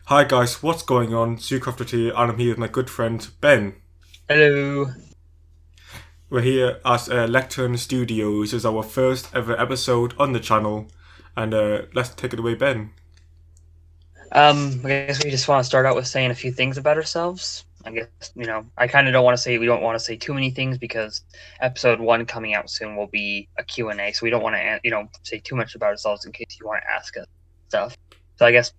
Hi guys, what's going on? Zoocrafter here, and I'm here with my good friend Ben. Hello. We're here at Lectern Studios. This is our first ever episode on the channel, and let's take it away, Ben. I guess we just want to start out with saying a few things about ourselves. I guess, I kind of don't want to say, we don't want to say too many things because episode one coming out soon will be a Q&A. So we don't want to, say too much about ourselves in case you want to ask us stuff. So I guess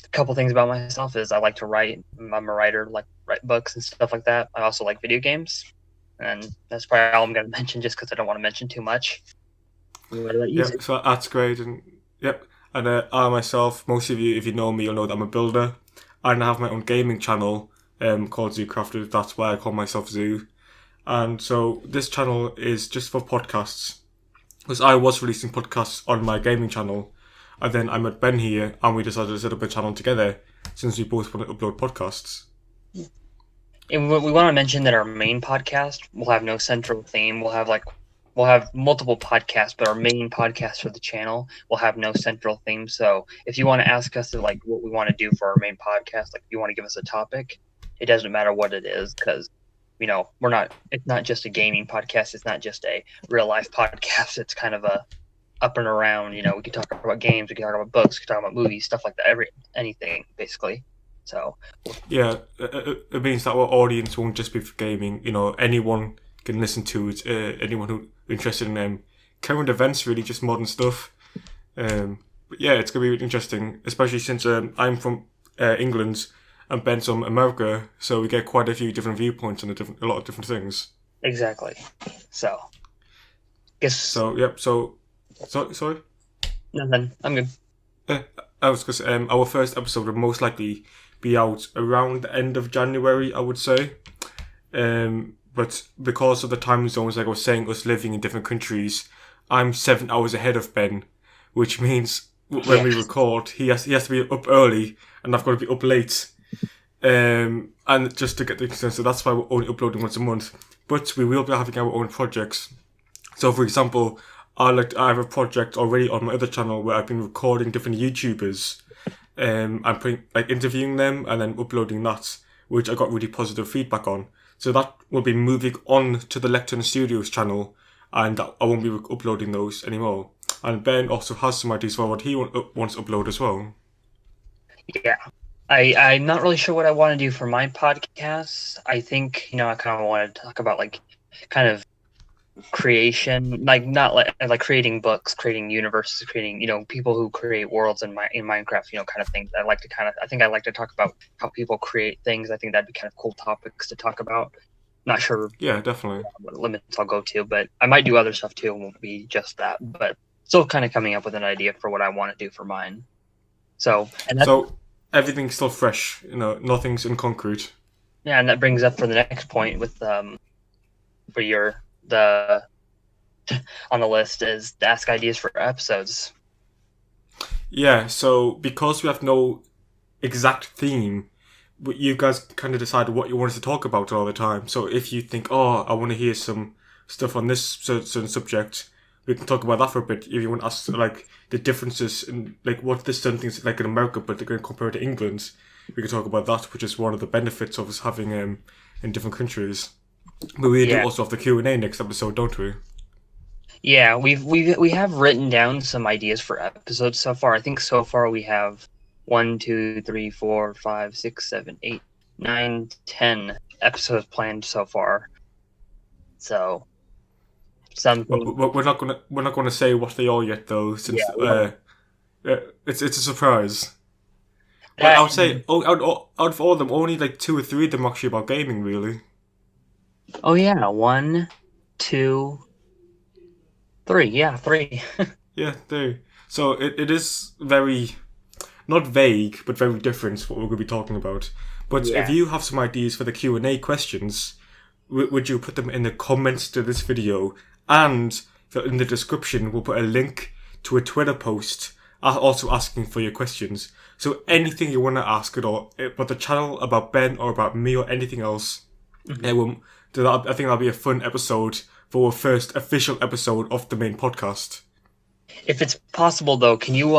a couple things about myself is I like to write. I'm a writer, like write books and stuff like that. I also like video games. And that's probably all I'm going to mention just because I don't want to mention too much. What about you? Yep, so that's great, and yep. And I myself, most of you, if you know me, you'll know that I'm a builder, and I have my own gaming channel called Zoocrafter. That's why I call myself Zoo. And so this channel is just for podcasts, because I was releasing podcasts on my gaming channel, and then I met Ben here, and we decided to set up a channel together since we both want to upload podcasts. And we want to mention that our main podcast will have no central theme. We'll have multiple podcasts, but our main podcast for the channel will have no central theme. So if you want to ask us to, like, what we want to do for our main podcast, like if you want to give us a topic, it doesn't matter what it is because it's not just a gaming podcast. It's not just a real life podcast. It's kind of a up and around. We can talk about games, we can talk about books, we can talk about movies, stuff like that. Anything basically. So Yeah, it means that our audience won't just be for gaming. Anyone can listen to it. Anyone who's interested in current events, really, just modern stuff. But yeah, it's gonna be really interesting, especially since I'm from England and Ben's from America, so we get quite a few different viewpoints on a lot of different things. exactly. So guess So yep. Sorry. nothing. I'm good. Uh, I was because our first episode would most likely be out around the end of January, I would say. But because of the time zones, like I was saying, us living in different countries, I'm 7 hours ahead of Ben, which means when we record, he has to be up early, and I've got to be up late. And just to get the extent, so that's why we're only uploading once a month. But we will be having our own projects. So, for example, I have a project already on my other channel where I've been recording different YouTubers, and interviewing them and then uploading that, which I got really positive feedback on. So that will be moving on to the Lectern Studios channel, and I won't be uploading those anymore. And Ben also has some ideas for what he wants to upload as well. Yeah. I'm not really sure what I want to do for my podcast. I think, I kind of want to talk about like kind of creation, like not like creating books, creating universes, creating, people who create worlds in Minecraft, kind of things. I think I like to talk about how people create things. I think that'd be kind of cool topics to talk about. Not sure Yeah, definitely. what limits I'll go to, but I might do other stuff too. It won't be just that, but still kind of coming up with an idea for what I want to do for mine. So, and that's So everything's still fresh, nothing's in concrete. yeah, and that brings up for the next point with for your the on the list is to ask ideas for episodes. Yeah, so because we have no exact theme, but you guys kind of decide what you want us to talk about all the time. So if you think, oh, I want to hear some stuff on this certain subject, we can talk about that for a bit. If you want to ask like the differences in like what this certain things like in America, but they're going to compare to England, we can talk about that, which is one of the benefits of us having in different countries. But we do Yeah, also have the Q&A next episode, don't we? yeah, we have written down some ideas for episodes so far. I think so far we have 1, 2, 3, 4, 5, 6, 7, 8, 9, 10 episodes planned so far. So something, We're not gonna say what they are yet though, yeah, since we don't. it's a surprise. But That, I would say, out of all of them, only like two or three of them are actually about gaming, really. oh yeah, 1, 2, 3. Yeah, three. Yeah, they. So it is very, not vague, but very different what we're going to be talking about. But if Yeah. you have some ideas for the Q&A questions, would you put them in the comments to this video? And in the description, we'll put a link to a Twitter post also asking for your questions. So anything you want to ask at all, about the channel, about Ben, or about me, or anything else, I think that'll be a fun episode for our first official episode of the main podcast. If it's possible though, can you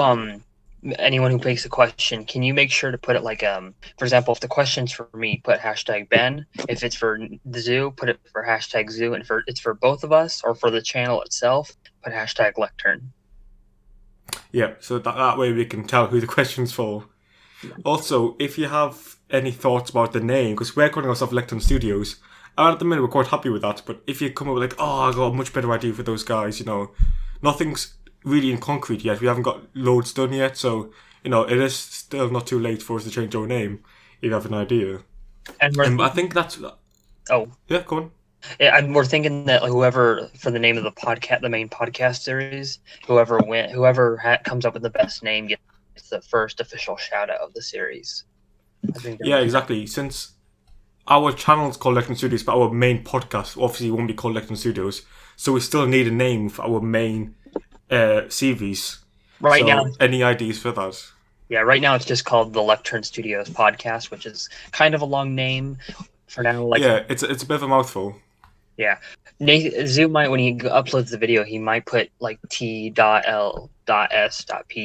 anyone who makes a question, can you make sure to put it like for example, if the question's for me, put hashtag Ben. If it's for the zoo, put it for hashtag zoo, and for it's for both of us or for the channel itself, put hashtag Lectern. Yeah, so that way we can tell who the question's for. Also, if you have any thoughts about the name, because we're calling ourselves Lectern Studios, and at the minute we're quite happy with that, but if you come up with like, oh, I got a much better idea for those guys, you know, nothing's really in concrete yet. We haven't got loads done yet, so, you know, it is still not too late for us to change our name if you have an idea. And I think that's... Oh. Yeah, go on. Yeah, and we're thinking that whoever, for the name of the podcast, the main podcast series, whoever comes up with the best name gets the first official shout out of the series. Yeah, exactly. Since our channel's called Lectern Studios, but our main podcast obviously won't be called Lectern Studios, so we still need a name for our main series. Right now, any ideas for that? Yeah, right now it's just called the Lectern Studios podcast, which is kind of a long name for now. Like, yeah, it's a bit of a mouthful. Yeah, Zoom might, when he uploads the video, he might put like T.L.S.P.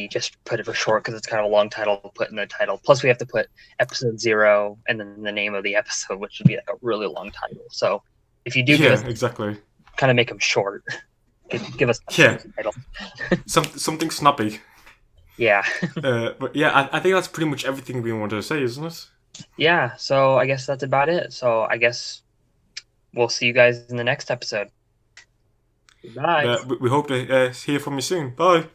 Just put it for short because it's kind of a long title to put in the title. Plus, we have to put episode 0 and then the name of the episode, which would be like a really long title. So if you do, exactly, kind of make them short. Give us a title. something snappy. Yeah. But yeah, I think that's pretty much everything we wanted to say, isn't it? Yeah. So I guess that's about it. So I guess we'll see you guys in the next episode. Bye. We hope to hear from you soon. Bye.